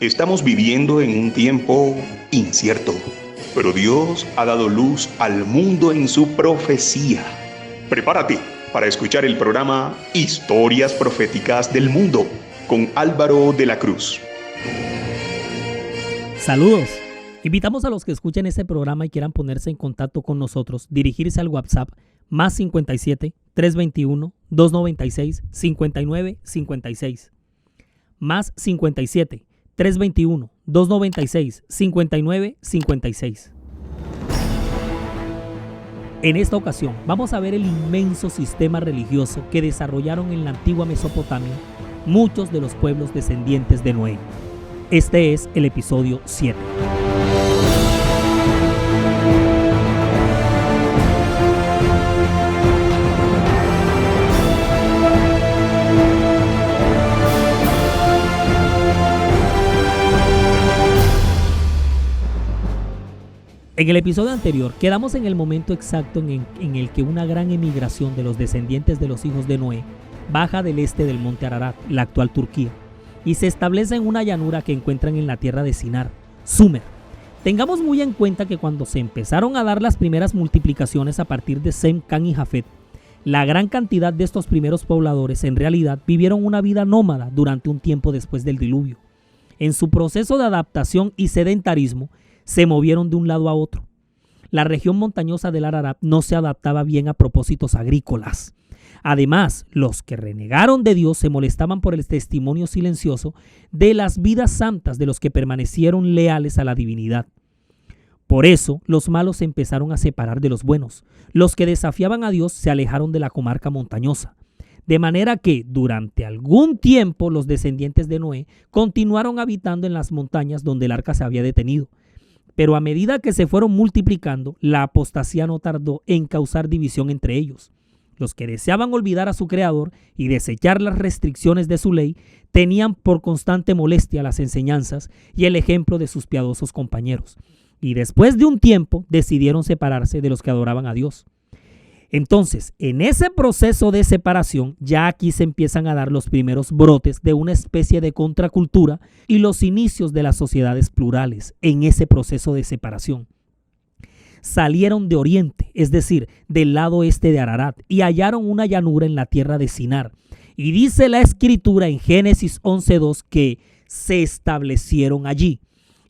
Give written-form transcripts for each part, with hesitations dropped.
Estamos viviendo en un tiempo incierto, pero Dios ha dado luz al mundo en su profecía. Prepárate para escuchar el programa Historias Proféticas del Mundo con Álvaro de la Cruz. Saludos. Invitamos a los que escuchen este programa y quieran ponerse en contacto con nosotros, dirigirse al WhatsApp más 57 321 296 59 56. Más 57 321 296 59 56. En esta ocasión vamos a ver el inmenso sistema religioso que desarrollaron en la antigua Mesopotamia muchos de los pueblos descendientes de Noé. Este es el episodio 7. En el episodio anterior quedamos en el momento exacto en el que una gran emigración de los descendientes de los hijos de Noé baja del este del monte Ararat, la actual Turquía, y se establece en una llanura que encuentran en la tierra de Sinar, Sumer. Tengamos muy en cuenta que cuando se empezaron a dar las primeras multiplicaciones a partir de Sem, Cam y Jafet, la gran cantidad de estos primeros pobladores en realidad vivieron una vida nómada durante un tiempo después del diluvio. En su proceso de adaptación y sedentarismo, se movieron de un lado a otro. La región montañosa del Ararat no se adaptaba bien a propósitos agrícolas. Además, los que renegaron de Dios se molestaban por el testimonio silencioso de las vidas santas de los que permanecieron leales a la divinidad. Por eso, los malos se empezaron a separar de los buenos. Los que desafiaban a Dios se alejaron de la comarca montañosa. De manera que, durante algún tiempo, los descendientes de Noé continuaron habitando en las montañas donde el arca se había detenido. Pero a medida que se fueron multiplicando, la apostasía no tardó en causar división entre ellos. Los que deseaban olvidar a su Creador y desechar las restricciones de su ley, tenían por constante molestia las enseñanzas y el ejemplo de sus piadosos compañeros. Y después de un tiempo, decidieron separarse de los que adoraban a Dios. Entonces, en ese proceso de separación, ya aquí se empiezan a dar los primeros brotes de una especie de contracultura y los inicios de las sociedades plurales en ese proceso de separación. Salieron de oriente, es decir, del lado este de Ararat, y hallaron una llanura en la tierra de Sinar. Y dice la Escritura en Génesis 11:2 que se establecieron allí.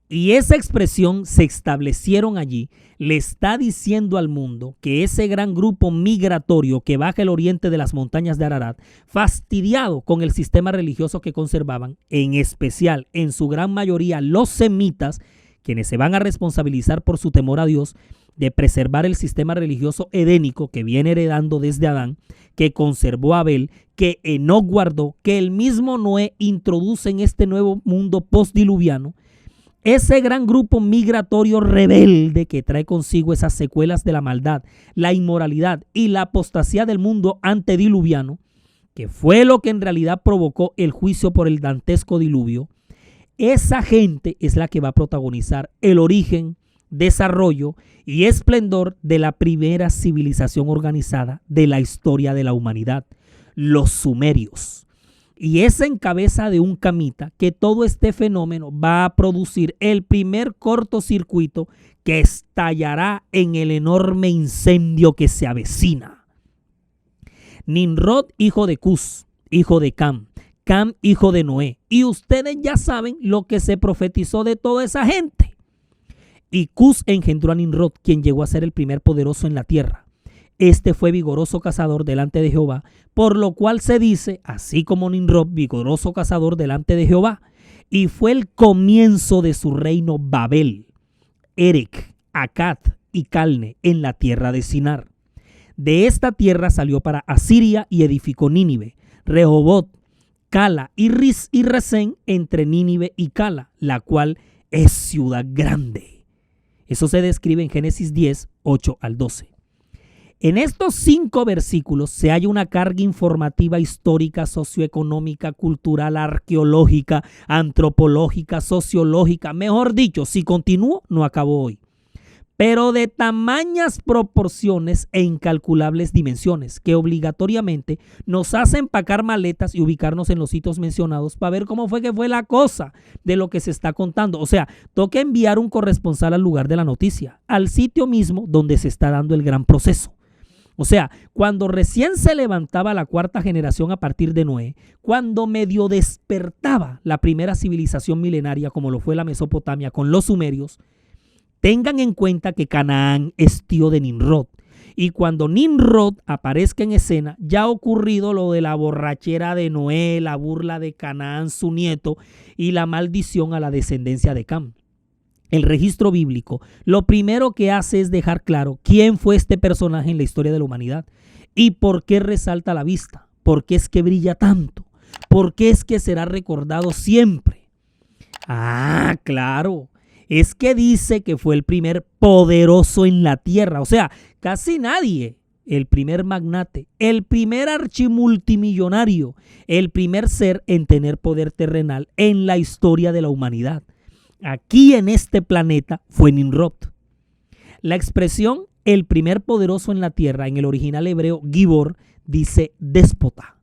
Y esa expresión "se establecieron allí" le está diciendo al mundo que ese gran grupo migratorio que baja el oriente de las montañas de Ararat, fastidiado con el sistema religioso que conservaban, en especial en su gran mayoría los semitas, quienes se van a responsabilizar por su temor a Dios, de preservar el sistema religioso edénico que viene heredando desde Adán, que conservó Abel, que Enoc guardó, que el mismo Noé introduce en este nuevo mundo postdiluviano. Ese gran grupo migratorio rebelde que trae consigo esas secuelas de la maldad, la inmoralidad y la apostasía del mundo antediluviano, que fue lo que en realidad provocó el juicio por el dantesco diluvio, esa gente es la que va a protagonizar el origen, desarrollo y esplendor de la primera civilización organizada de la historia de la humanidad, los sumerios. Y es en cabeza de un camita que todo este fenómeno va a producir el primer cortocircuito que estallará en el enorme incendio que se avecina. Nimrod, hijo de Cus, hijo de Cam, Cam, hijo de Noé. Y ustedes ya saben lo que se profetizó de toda esa gente. Y Cus engendró a Nimrod, quien llegó a ser el primer poderoso en la tierra. Este fue vigoroso cazador delante de Jehová, por lo cual se dice, así como Nimrod, vigoroso cazador delante de Jehová. Y fue el comienzo de su reino Babel, Erec, Akkad y Calne en la tierra de Sinar. De esta tierra salió para Asiria y edificó Nínive, Rehobot, Cala y Resén entre Nínive y Cala, la cual es ciudad grande. Eso se describe en Génesis 10, 8 al 12. En estos 5 versículos se halla una carga informativa histórica, socioeconómica, cultural, arqueológica, antropológica, sociológica. Mejor dicho, si continúo, no acabo hoy. pero de tamañas proporciones e incalculables dimensiones, que obligatoriamente nos hace empacar maletas y ubicarnos en los sitios mencionados para ver cómo fue que fue la cosa de lo que se está contando. O sea, toca enviar un corresponsal al lugar de la noticia, al sitio mismo donde se está dando el gran proceso. O sea, cuando recién se levantaba la cuarta generación a partir de Noé, cuando medio despertaba la primera civilización milenaria como lo fue la Mesopotamia con los sumerios, tengan en cuenta que Canaán es tío de Nimrod. Y cuando Nimrod aparezca en escena, ya ha ocurrido lo de la borrachera de Noé, la burla de Canaán, su nieto, y la maldición a la descendencia de Cam. El registro bíblico lo primero que hace es dejar claro quién fue este personaje en la historia de la humanidad y por qué resalta a la vista, por qué es que brilla tanto, por qué es que será recordado siempre. Ah, claro. Es que dice que fue el primer poderoso en la tierra, o sea, casi nadie, el primer magnate, el primer archimultimillonario, el primer ser en tener poder terrenal en la historia de la humanidad. Aquí en este planeta fue Nimrod. La expresión el primer poderoso en la tierra en el original hebreo Gibor dice déspota,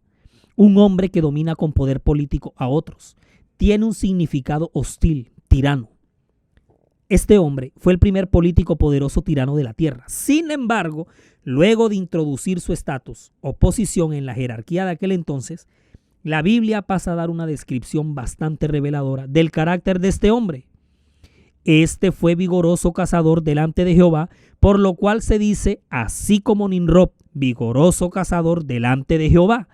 un hombre que domina con poder político a otros. Tiene un significado hostil, tirano. Este hombre fue el primer político poderoso tirano de la tierra. Sin embargo, luego de introducir su estatus o posición en la jerarquía de aquel entonces, la Biblia pasa a dar una descripción bastante reveladora del carácter de este hombre. Este fue vigoroso cazador delante de Jehová, por lo cual se dice, así como Nimrod, vigoroso cazador delante de Jehová.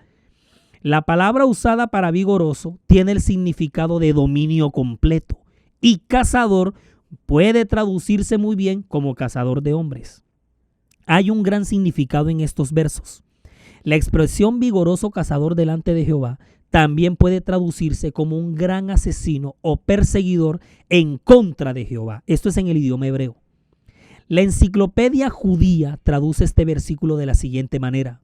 La palabra usada para vigoroso tiene el significado de dominio completo y cazador puede traducirse muy bien como cazador de hombres. Hay un gran significado en estos versos. La expresión vigoroso cazador delante de Jehová también puede traducirse como un gran asesino o perseguidor en contra de Jehová. Esto es en el idioma hebreo. La enciclopedia judía traduce este versículo de la siguiente manera.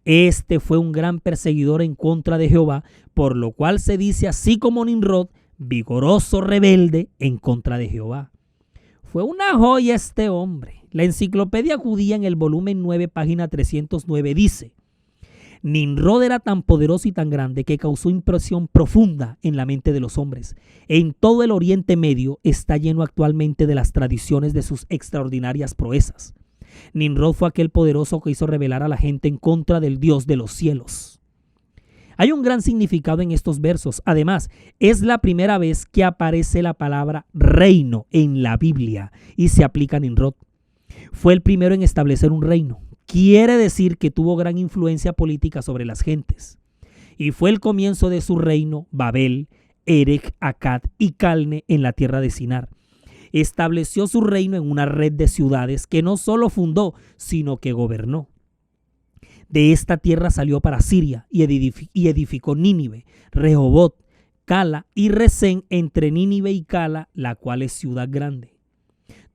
Este fue un gran perseguidor en contra de Jehová, por lo cual se dice así como Nimrod, vigoroso rebelde en contra de Jehová. Fue una joya este hombre. La enciclopedia judía en el volumen 9, página 309 dice, Nimrod era tan poderoso y tan grande que causó impresión profunda en la mente de los hombres. En todo el Oriente Medio está lleno actualmente de las tradiciones de sus extraordinarias proezas. Nimrod fue aquel poderoso que hizo rebelar a la gente en contra del Dios de los cielos. Hay un gran significado en estos versos. Además, es la primera vez que aparece la palabra reino en la Biblia y se aplica a Nimrod. Fue el primero en establecer un reino. Quiere decir que tuvo gran influencia política sobre las gentes. Y fue el comienzo de su reino Babel, Erech, Akkad y Calne en la tierra de Sinar. Estableció su reino en una red de ciudades que no solo fundó, sino que gobernó. De esta tierra salió para Siria y edificó Nínive, Rehobot, Cala y Resén entre Nínive y Cala, la cual es ciudad grande.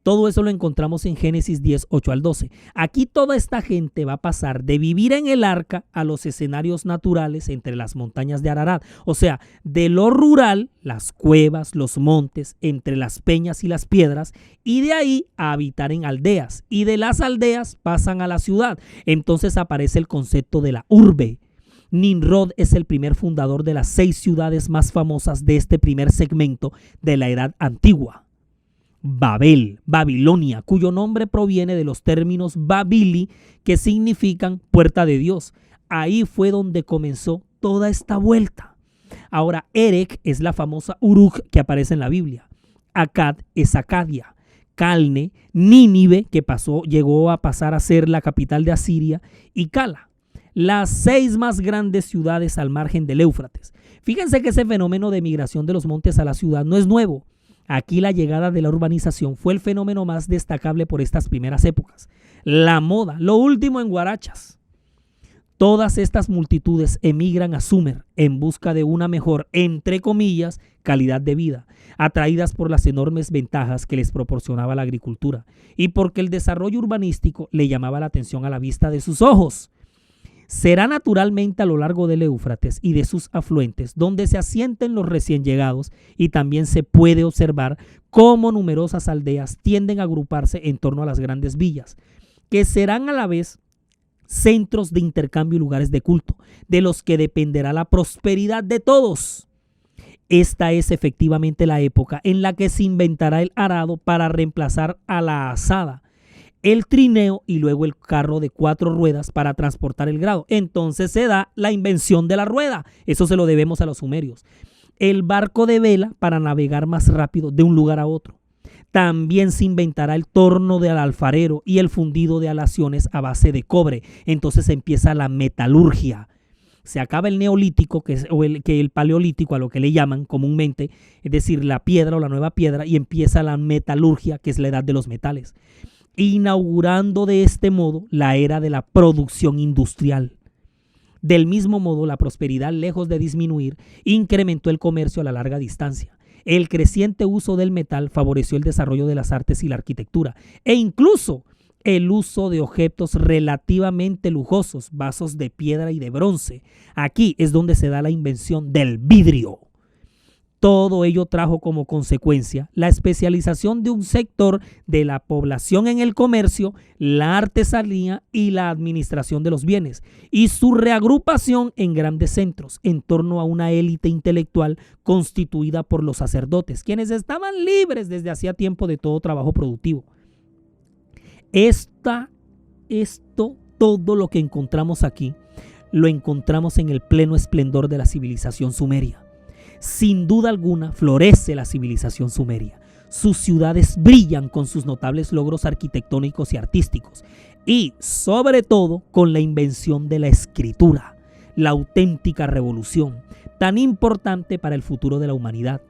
Todo eso lo encontramos en Génesis 10, 8 al 12. Aquí toda esta gente va a pasar de vivir en el arca a los escenarios naturales entre las montañas de Ararat. O sea, de lo rural, las cuevas, los montes, entre las peñas y las piedras, y de ahí a habitar en aldeas. Y de las aldeas pasan a la ciudad. Entonces aparece el concepto de la urbe. Nimrod es el primer fundador de las 6 ciudades más famosas de este primer segmento de la Edad Antigua. Babel, Babilonia, cuyo nombre proviene de los términos Babili, que significan puerta de Dios. Ahí fue donde comenzó toda esta vuelta. Ahora, Erech es la famosa Uruk que aparece en la Biblia. Akkad es Acadia. Calne, Nínive, que llegó a pasar a ser la capital de Asiria, y Cala, las 6 más grandes ciudades al margen del Éufrates. Fíjense que ese fenómeno de migración de los montes a la ciudad no es nuevo. Aquí la llegada de la urbanización fue el fenómeno más destacable por estas primeras épocas. La moda, lo último en guarachas. Todas estas multitudes emigran a Sumer en busca de una mejor, entre comillas, calidad de vida, atraídas por las enormes ventajas que les proporcionaba la agricultura y porque el desarrollo urbanístico le llamaba la atención a la vista de sus ojos. Será naturalmente a lo largo del Éufrates y de sus afluentes donde se asienten los recién llegados, y también se puede observar cómo numerosas aldeas tienden a agruparse en torno a las grandes villas, que serán a la vez centros de intercambio y lugares de culto, de los que dependerá la prosperidad de todos. Esta es efectivamente la época en la que se inventará el arado para reemplazar a la azada, el trineo y luego el carro de 4 ruedas para transportar el grano. Entonces se da la invención de la rueda. Eso se lo debemos a los sumerios. El barco de vela para navegar más rápido de un lugar a otro. También se inventará el torno del alfarero y el fundido de alaciones a base de cobre. Entonces empieza la metalurgia. Se acaba el neolítico, el paleolítico, a lo que le llaman comúnmente, es decir, la piedra o la nueva piedra, y empieza la metalurgia, que es la edad de los metales, inaugurando de este modo la era de la producción industrial. Del mismo modo, la prosperidad, lejos de disminuir, incrementó el comercio a la larga distancia. El creciente uso del metal favoreció el desarrollo de las artes y la arquitectura, e incluso el uso de objetos relativamente lujosos, vasos de piedra y de bronce. Aquí es donde se da la invención del vidrio. Todo ello trajo como consecuencia la especialización de un sector de la población en el comercio, la artesanía y la administración de los bienes, y su reagrupación en grandes centros en torno a una élite intelectual constituida por los sacerdotes, quienes estaban libres desde hacía tiempo de todo trabajo productivo. Todo lo que encontramos aquí, lo encontramos en el pleno esplendor de la civilización sumeria. Sin duda alguna, florece la civilización sumeria. Sus ciudades brillan con sus notables logros arquitectónicos y artísticos, y sobre todo con la invención de la escritura, la auténtica revolución, tan importante para el futuro de la humanidad.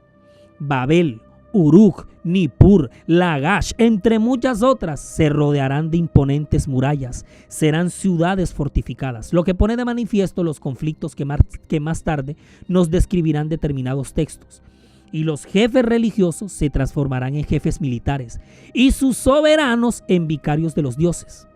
Babel, Uruk, Nippur, Lagash, entre muchas otras, se rodearán de imponentes murallas, serán ciudades fortificadas, lo que pone de manifiesto los conflictos que más tarde nos describirán determinados textos. Y los jefes religiosos se transformarán en jefes militares y sus soberanos en vicarios de los dioses.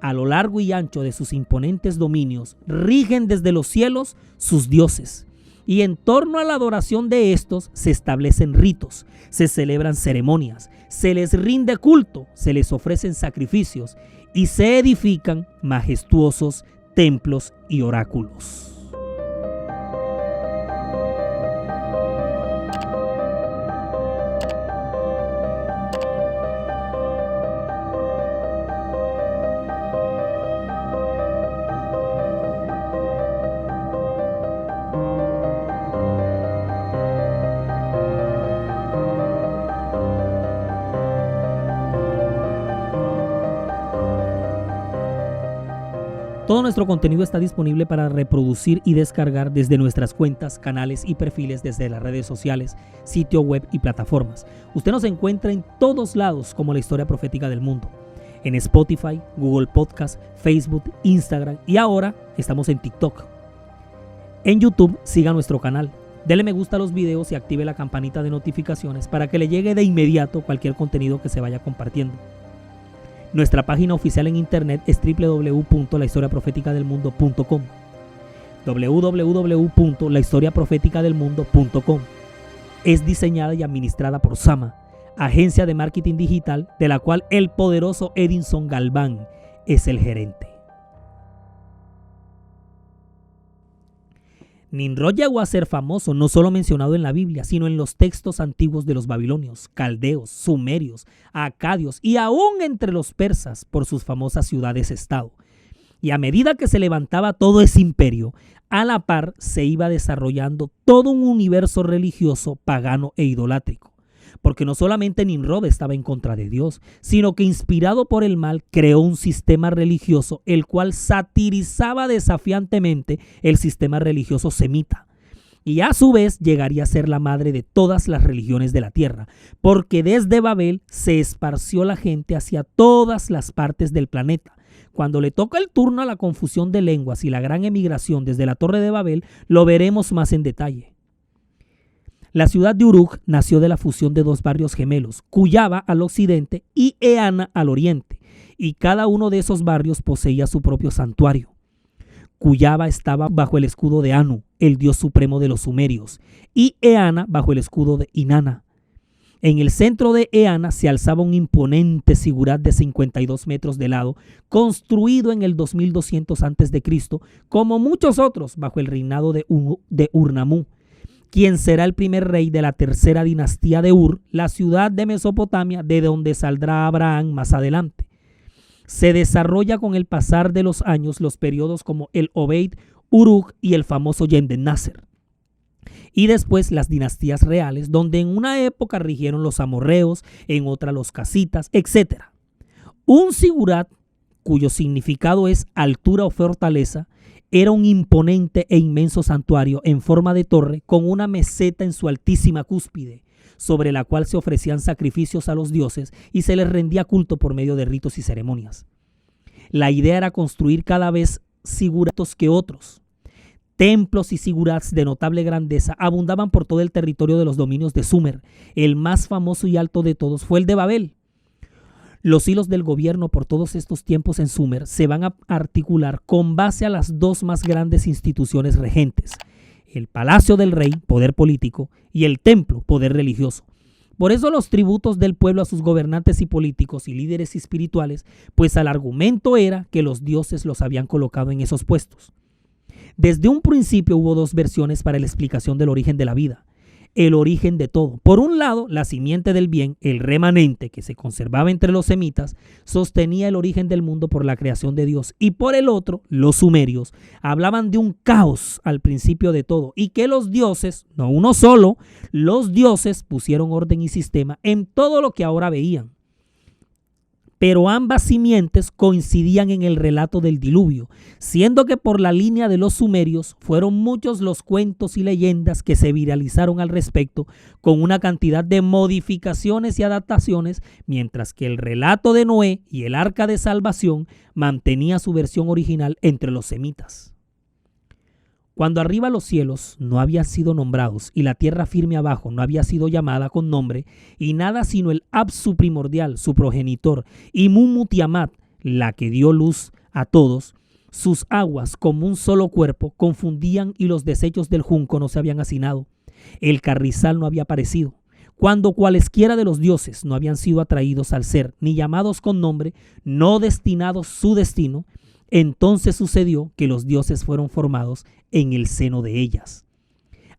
A lo largo y ancho de sus imponentes dominios rigen desde los cielos sus dioses. Y en torno a la adoración de estos se establecen ritos, se celebran ceremonias, se les rinde culto, se les ofrecen sacrificios y se edifican majestuosos templos y oráculos. Todo nuestro contenido está disponible para reproducir y descargar desde nuestras cuentas, canales y perfiles desde las redes sociales, sitio web y plataformas. Usted nos encuentra en todos lados como La Historia Profética del Mundo. En Spotify, Google Podcast, Facebook, Instagram y ahora estamos en TikTok. En YouTube, siga nuestro canal. Dele me gusta a los videos y active la campanita de notificaciones para que le llegue de inmediato cualquier contenido que se vaya compartiendo. Nuestra página oficial en internet es www.lahistoriaprofeticadelmundo.com www.lahistoriaprofeticadelmundo.com. Es diseñada y administrada por Sama, agencia de marketing digital de la cual el poderoso Edinson Galván es el gerente. Nimrod llegó a ser famoso no solo mencionado en la Biblia, sino en los textos antiguos de los babilonios, caldeos, sumerios, acadios y aún entre los persas por sus famosas ciudades-estado. Y a medida que se levantaba todo ese imperio, a la par se iba desarrollando todo un universo religioso, pagano e idolátrico. Porque no solamente Nimrod estaba en contra de Dios, sino que inspirado por el mal creó un sistema religioso el cual satirizaba desafiantemente el sistema religioso semita. Y a su vez llegaría a ser la madre de todas las religiones de la tierra, porque desde Babel se esparció la gente hacia todas las partes del planeta. Cuando le toca el turno a la confusión de lenguas y la gran emigración desde la Torre de Babel, lo veremos más en detalle. La ciudad de Uruk nació de la fusión de dos barrios gemelos, Cuyaba al occidente y Eana al oriente, y cada uno de esos barrios poseía su propio santuario. Cuyaba estaba bajo el escudo de Anu, el dios supremo de los sumerios, y Eana bajo el escudo de Inanna. En el centro de Eana se alzaba un imponente sigurat de 52 metros de lado, construido en el 2200 a.C., como muchos otros bajo el reinado de Ur-Nammu, quien será el primer rey de la tercera dinastía de Ur, la ciudad de Mesopotamia, de donde saldrá Abraham más adelante. Se desarrolla con el pasar de los años los periodos como el Obeid, Uruk y el famoso Yendenasser. Y después las dinastías reales, donde en una época rigieron los amorreos, en otra los casitas, etc. Un sigurat, cuyo significado es altura o fortaleza, era un imponente e inmenso santuario en forma de torre con una meseta en su altísima cúspide, sobre la cual se ofrecían sacrificios a los dioses y se les rendía culto por medio de ritos y ceremonias. La idea era construir cada vez siguratos que otros. Templos y sigurats de notable grandeza abundaban por todo el territorio de los dominios de Sumer. El más famoso y alto de todos fue el de Babel. Los hilos del gobierno por todos estos tiempos en Sumer se van a articular con base a las dos más grandes instituciones regentes: el palacio del rey, poder político, y el templo, poder religioso. Por eso los tributos del pueblo a sus gobernantes y políticos y líderes espirituales, pues el argumento era que los dioses los habían colocado en esos puestos. Desde un principio hubo dos versiones para la explicación del origen de la vida, el origen de todo. Por un lado, la simiente del bien, el remanente que se conservaba entre los semitas, sostenía el origen del mundo por la creación de Dios. Y por el otro, los sumerios hablaban de un caos al principio de todo y que los dioses, no uno solo, los dioses pusieron orden y sistema en todo lo que ahora veían. Pero ambas simientes coincidían en el relato del diluvio, siendo que por la línea de los sumerios fueron muchos los cuentos y leyendas que se viralizaron al respecto, con una cantidad de modificaciones y adaptaciones, mientras que el relato de Noé y el arca de salvación mantenía su versión original entre los semitas. Cuando arriba los cielos no habían sido nombrados y la tierra firme abajo no había sido llamada con nombre, y nada sino el Apsu primordial, su progenitor, y Mummu Tiamat, la que dio luz a todos, sus aguas como un solo cuerpo confundían y los desechos del junco no se habían hacinado. El carrizal no había aparecido. Cuando cualesquiera de los dioses no habían sido atraídos al ser, ni llamados con nombre, no destinados su destino, entonces sucedió que los dioses fueron formados en el seno de ellas.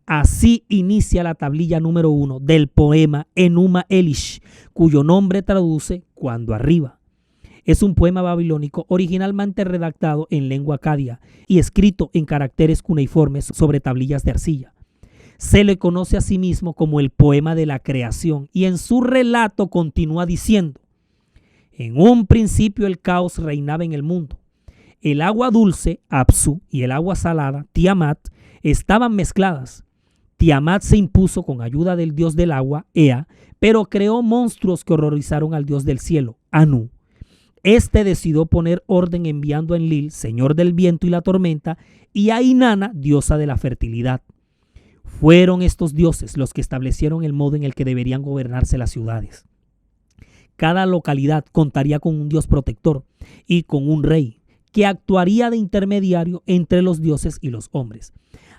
Así inicia la tablilla número 1 del poema Enuma Elish, cuyo nombre traduce cuando arriba. Es un poema babilónico originalmente redactado en lengua acadia y escrito en caracteres cuneiformes sobre tablillas de arcilla. Se le conoce a sí mismo como el poema de la creación y en su relato continúa diciendo: en un principio el caos reinaba en el mundo. El agua dulce, Apsu, y el agua salada, Tiamat, estaban mezcladas. Tiamat se impuso con ayuda del dios del agua, Ea, pero creó monstruos que horrorizaron al dios del cielo, Anu. Este decidió poner orden enviando a Enlil, señor del viento y la tormenta, y a Inanna, diosa de la fertilidad. Fueron estos dioses los que establecieron el modo en el que deberían gobernarse las ciudades. Cada localidad contaría con un dios protector y con un rey, que actuaría de intermediario entre los dioses y los hombres.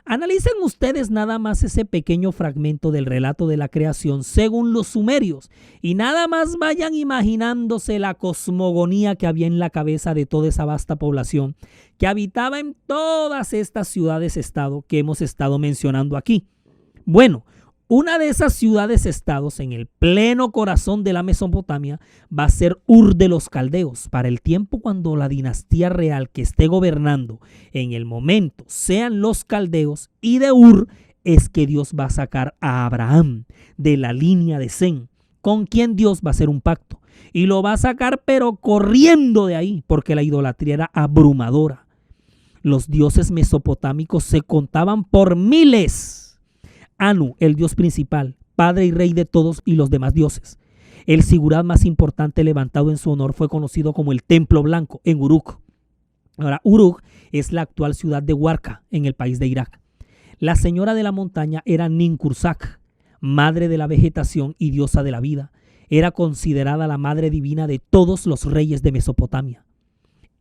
Analicen ustedes nada más ese pequeño fragmento del relato de la creación según los sumerios y nada más vayan imaginándose la cosmogonía que había en la cabeza de toda esa vasta población que habitaba en todas estas ciudades-estado que hemos estado mencionando aquí. Bueno, una de esas ciudades-estados en el pleno corazón de la Mesopotamia va a ser Ur de los Caldeos, para el tiempo cuando la dinastía real que esté gobernando en el momento sean los caldeos, y de Ur es que Dios va a sacar a Abraham de la línea de Sem, con quien Dios va a hacer un pacto. Y lo va a sacar pero corriendo de ahí, porque la idolatría era abrumadora. Los dioses mesopotámicos se contaban por miles. Anu, el dios principal, padre y rey de todos y los demás dioses. El sigurat más importante levantado en su honor fue conocido como el Templo Blanco en Uruk. Ahora, Uruk es la actual ciudad de Warka en el país de Irak. La señora de la montaña era Ninkursak, madre de la vegetación y diosa de la vida. Era considerada la madre divina de todos los reyes de Mesopotamia.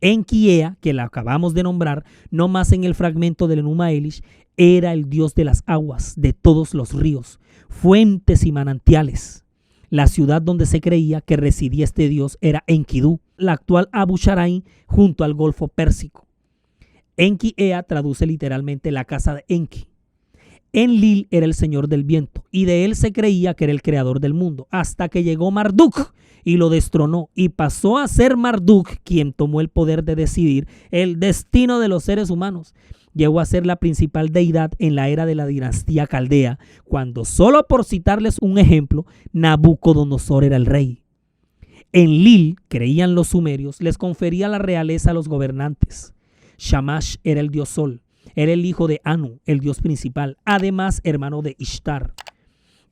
Enki-Ea, que la acabamos de nombrar, no más en el fragmento del Enuma Elish, era el dios de las aguas, de todos los ríos, fuentes y manantiales. La ciudad donde se creía que residía este dios era Enkidu, la actual Abu Sharain, junto al Golfo Pérsico. Enki-Ea traduce literalmente la casa de Enki. Enlil era el señor del viento y de él se creía que era el creador del mundo, hasta que llegó Marduk y lo destronó y pasó a ser Marduk quien tomó el poder de decidir el destino de los seres humanos. Llegó a ser la principal deidad en la era de la dinastía caldea, cuando, solo por citarles un ejemplo, Nabucodonosor era el rey. Enlil, creían los sumerios, les confería la realeza a los gobernantes. Shamash era el dios sol. Era el hijo de Anu, el dios principal, además hermano de Ishtar.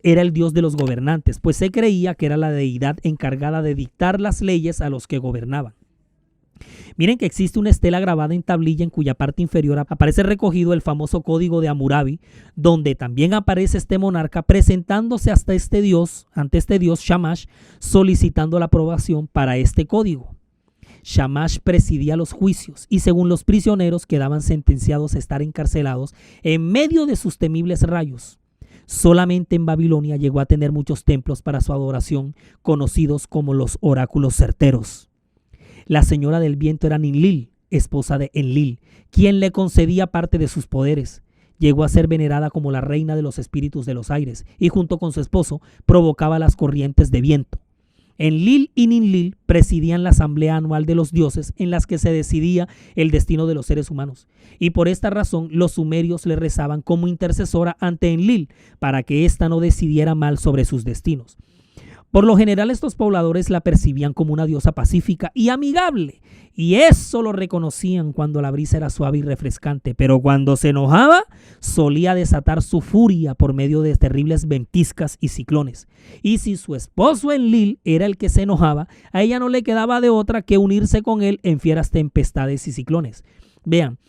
Era el dios de los gobernantes, pues se creía que era la deidad encargada de dictar las leyes a los que gobernaban. Miren que existe una estela grabada en tablilla en cuya parte inferior aparece recogido el famoso código de Hammurabi, donde también aparece este monarca presentándose ante este dios Shamash, solicitando la aprobación para este código. Shamash presidía los juicios y según los prisioneros quedaban sentenciados a estar encarcelados en medio de sus temibles rayos. Solamente en Babilonia llegó a tener muchos templos para su adoración, conocidos como los oráculos certeros. La señora del viento era Ninlil, esposa de Enlil, quien le concedía parte de sus poderes. Llegó a ser venerada como la reina de los espíritus de los aires y junto con su esposo provocaba las corrientes de viento. Enlil y Ninlil presidían la asamblea anual de los dioses en las que se decidía el destino de los seres humanos. Y por esta razón los sumerios le rezaban como intercesora ante Enlil para que ésta no decidiera mal sobre sus destinos. Por lo general estos pobladores la percibían como una diosa pacífica y amigable, y eso lo reconocían cuando la brisa era suave y refrescante, pero cuando se enojaba solía desatar su furia por medio de terribles ventiscas y ciclones. Y si su esposo Enlil era el que se enojaba, a ella no le quedaba de otra que unirse con él en fieras tempestades y ciclones. Vean,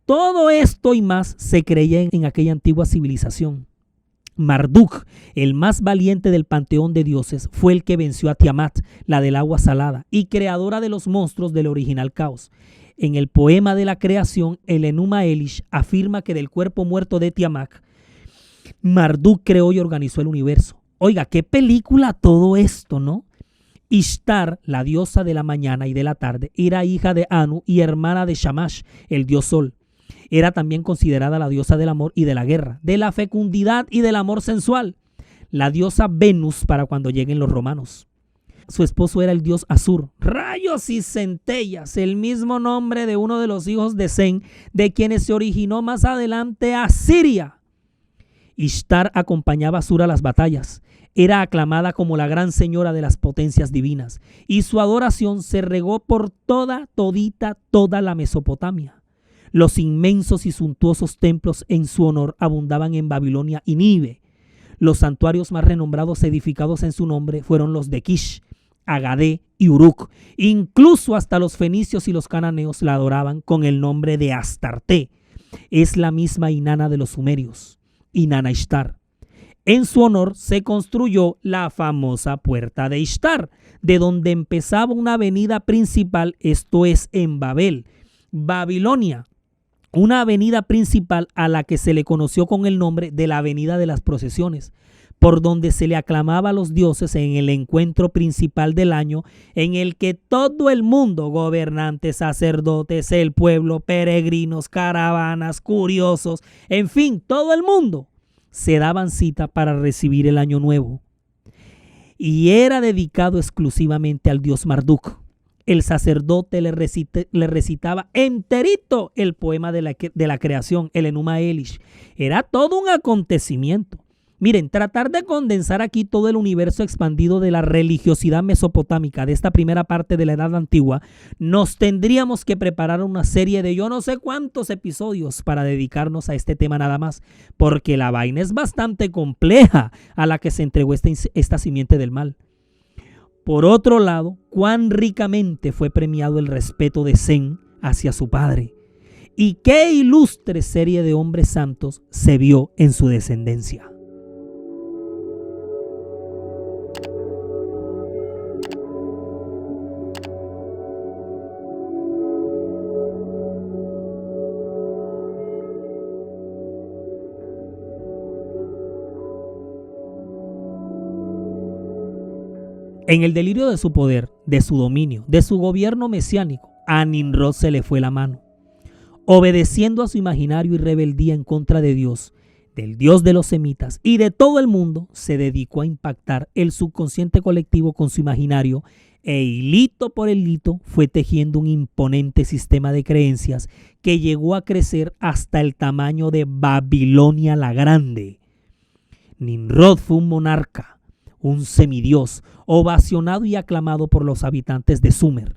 todo esto y más se creía en aquella antigua civilización. Marduk, el más valiente del panteón de dioses, fue el que venció a Tiamat, la del agua salada, y creadora de los monstruos del original caos. En el poema de la creación, el Enuma Elish afirma que del cuerpo muerto de Tiamat, Marduk creó y organizó el universo. Oiga, qué película todo esto, ¿no? Ishtar, la diosa de la mañana y de la tarde, era hija de Anu y hermana de Shamash, el dios sol. Era también considerada la diosa del amor y de la guerra, de la fecundidad y del amor sensual. La diosa Venus para cuando lleguen los romanos. Su esposo era el dios Asur, rayos y centellas, el mismo nombre de uno de los hijos de Zen, de quienes se originó más adelante Asiria. Ishtar acompañaba a Asur a las batallas. Era aclamada como la gran señora de las potencias divinas, y su adoración se regó por toda la Mesopotamia. Los inmensos y suntuosos templos en su honor abundaban en Babilonia y Nínive. Los santuarios más renombrados edificados en su nombre fueron los de Kish, Agadé y Uruk. Incluso hasta los fenicios y los cananeos la adoraban con el nombre de Astarte. Es la misma Inanna de los sumerios, Inanna Ishtar. En su honor se construyó la famosa Puerta de Ishtar, de donde empezaba una avenida principal, esto es en Babel, Babilonia. Una avenida principal a la que se le conoció con el nombre de la Avenida de las Procesiones, por donde se le aclamaba a los dioses en el encuentro principal del año, en el que todo el mundo, gobernantes, sacerdotes, el pueblo, peregrinos, caravanas, curiosos, en fin, todo el mundo, se daban cita para recibir el año nuevo. Y era dedicado exclusivamente al dios Marduk. El sacerdote le recitaba enterito el poema de la creación, el Enuma Elish. Era todo un acontecimiento. Miren, tratar de condensar aquí todo el universo expandido de la religiosidad mesopotámica de esta primera parte de la Edad Antigua, nos tendríamos que preparar una serie de yo no sé cuántos episodios para dedicarnos a este tema nada más, porque la vaina es bastante compleja a la que se entregó esta simiente del mal. Por otro lado, cuán ricamente fue premiado el respeto de Zen hacia su padre, y qué ilustre serie de hombres santos se vio en su descendencia. En el delirio de su poder, de su dominio, de su gobierno mesiánico, a Nimrod se le fue la mano. Obedeciendo a su imaginario y rebeldía en contra de Dios, del Dios de los semitas y de todo el mundo, se dedicó a impactar el subconsciente colectivo con su imaginario e hilito por hilito fue tejiendo un imponente sistema de creencias que llegó a crecer hasta el tamaño de Babilonia la Grande. Nimrod fue un monarca, un semidios, ovacionado y aclamado por los habitantes de Sumer.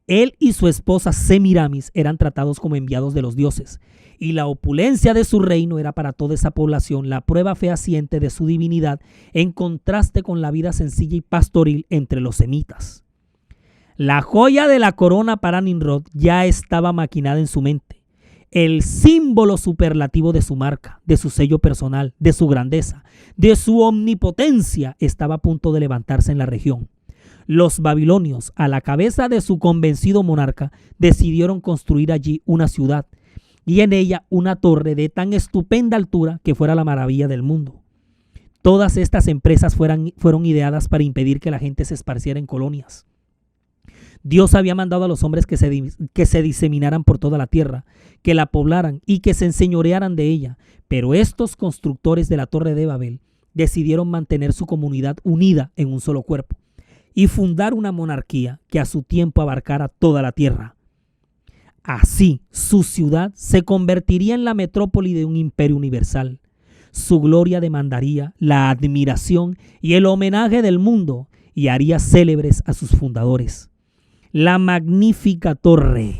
Él y su esposa Semiramis eran tratados como enviados de los dioses, y la opulencia de su reino era para toda esa población la prueba fehaciente de su divinidad en contraste con la vida sencilla y pastoril entre los semitas. La joya de la corona para Nimrod ya estaba maquinada en su mente. El símbolo superlativo de su marca, de su sello personal, de su grandeza, de su omnipotencia estaba a punto de levantarse en la región. Los babilonios, a la cabeza de su convencido monarca, decidieron construir allí una ciudad y en ella una torre de tan estupenda altura que fuera la maravilla del mundo. Todas estas empresas fueron ideadas para impedir que la gente se esparciera en colonias. Dios había mandado a los hombres que se diseminaran por toda la tierra, que la poblaran y que se enseñorearan de ella, pero estos constructores de la Torre de Babel decidieron mantener su comunidad unida en un solo cuerpo y fundar una monarquía que a su tiempo abarcara toda la tierra. Así, su ciudad se convertiría en la metrópoli de un imperio universal. Su gloria demandaría la admiración y el homenaje del mundo y haría célebres a sus fundadores. La magnífica torre,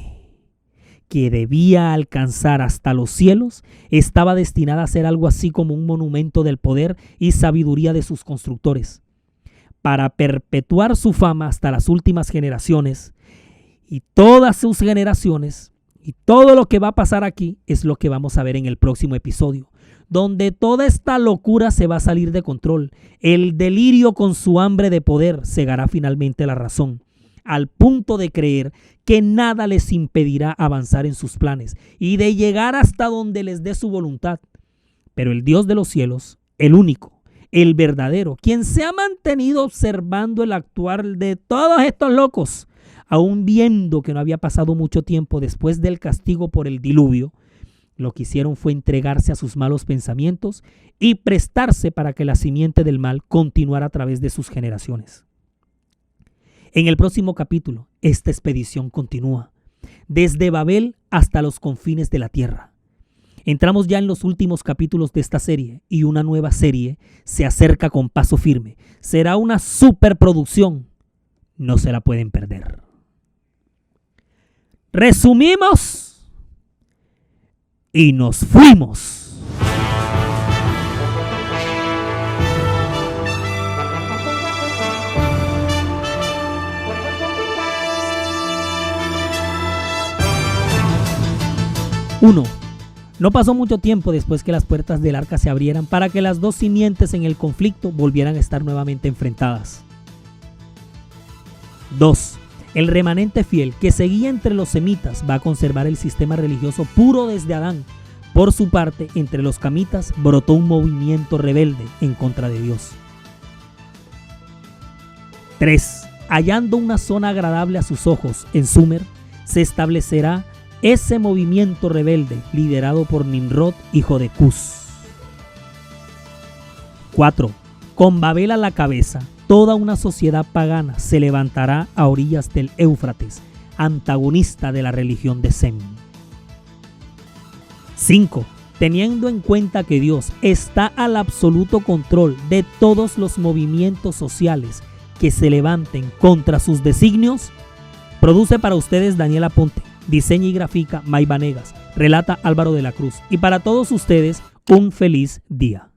que debía alcanzar hasta los cielos, estaba destinada a ser algo así como un monumento del poder y sabiduría de sus constructores, para perpetuar su fama hasta las últimas generaciones. Y todas sus generaciones y todo lo que va a pasar aquí es lo que vamos a ver en el próximo episodio, donde toda esta locura se va a salir de control. El delirio con su hambre de poder cegará finalmente la razón, al punto de creer que nada les impedirá avanzar en sus planes y de llegar hasta donde les dé su voluntad. Pero el Dios de los cielos, el único, el verdadero, quien se ha mantenido observando el actuar de todos estos locos, aún viendo que no había pasado mucho tiempo después del castigo por el diluvio, lo que hicieron fue entregarse a sus malos pensamientos y prestarse para que la simiente del mal continuara a través de sus generaciones. En el próximo capítulo, esta expedición continúa, desde Babel hasta los confines de la tierra. Entramos ya en los últimos capítulos de esta serie y una nueva serie se acerca con paso firme. Será una superproducción. No se la pueden perder. Resumimos y nos fuimos. Uno. No pasó mucho tiempo después que las puertas del arca se abrieran para que las dos simientes en el conflicto volvieran a estar nuevamente enfrentadas. 2. El remanente fiel que seguía entre los semitas va a conservar el sistema religioso puro desde Adán. Por su parte, entre los camitas brotó un movimiento rebelde en contra de Dios. 3. Hallando una zona agradable a sus ojos en Sumer, se establecerá ese movimiento rebelde liderado por Nimrod, hijo de Cus. 4. Con Babel a la cabeza, toda una sociedad pagana se levantará a orillas del Éufrates, antagonista de la religión de Sem. 5. Teniendo en cuenta que Dios está al absoluto control de todos los movimientos sociales que se levanten contra sus designios, produce para ustedes Daniel Aponte, diseña y grafica May Vanegas, relata Álvaro de la Cruz, y para todos ustedes un feliz día.